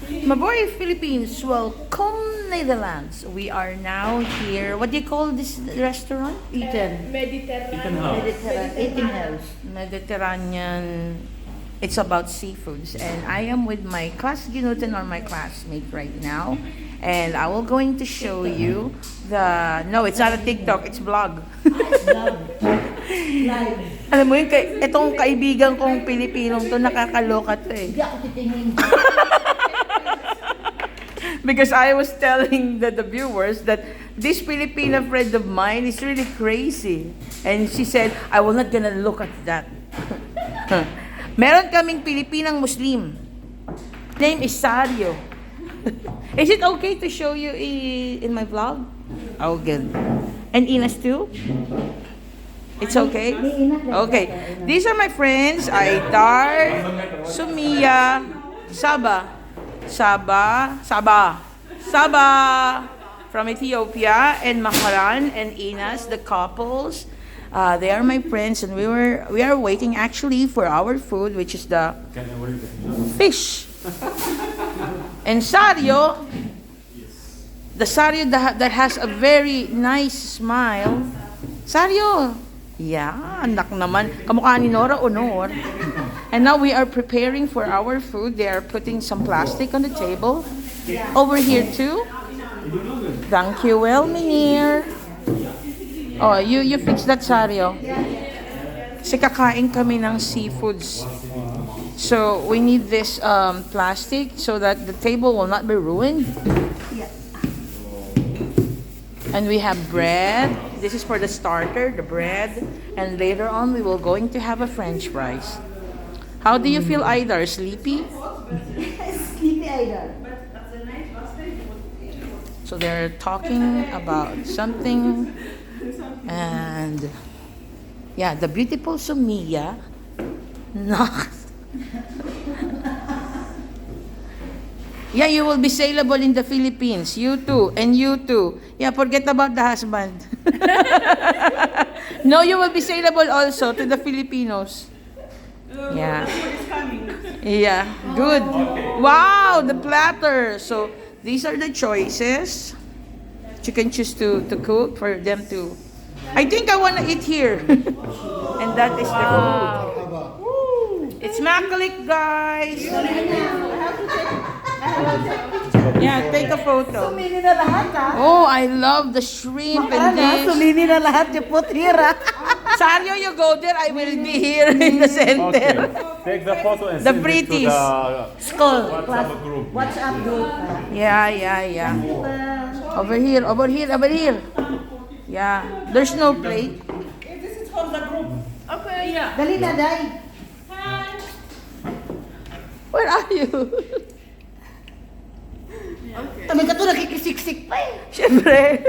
Mabuhay Philippines, welcome Netherlands. We are now here. What do you call this restaurant? Mediterranean. It's about seafoods, and I am with my Klasgenoten or my classmate right now, and I will going to show you the. No, it's not a TikTok. It's vlog. Alam mo yun, itong kaibigan kong Pilipinong to, nakakaloka to eh. Because I was telling the viewers that this Filipina friend of mine is really crazy. And she said, I will not gonna look at that. Meron kaming Pilipinang Muslim. Name is Sario. Is it okay to show you in my vlog? Oh, good. And Ines too? It's okay? Okay. These are my friends, Aidar, Sumia, Saba from Ethiopia, and Makaran and Inas, the couples. They are my friends, and we are waiting actually for our food, which is the fish. And Sario, the Sario that has a very nice smile. Sario, yeah, anak naman, kamukha ni Nora Honor. And now we are preparing for our food. They are putting some plastic on the table. Over here too. Thank you, well, Minir. Oh, you fix that, Sario. Kasi kakain kami ng seafoods. So we need this plastic so that the table will not be ruined. And we have bread. This is for the starter, the bread. And later on, we will going to have a French fries. How do you feel, Aidar? Sleepy? Sleepy, Aidar. So they're talking about something. And yeah, the beautiful Sumia. No. Yeah, you will be saleable in the Philippines. You too, and you too. Yeah, forget about the husband. No, you will be saleable also to the Filipinos. Yeah. Yeah, good. Wow, the platter. So these are the choices. You can choose to cook for them to. I think I want to eat here. And that is the food. It's Makalik, guys. Yeah, take a photo. Sumini na lahat, ha? Oh, I love the shrimp and this. Sumini na lahat. You put here, ha? Sario, you go there. I will be here in the center. Take the photo and The send it to pretties. the Skull. WhatsApp group. WhatsApp group. Yeah. Over here. Yeah, there's no plate. This is for the group. Okay, yeah. Dali na, Day. Where are you? Tabi ka to, nakikisiksik pa eh. Siyempre.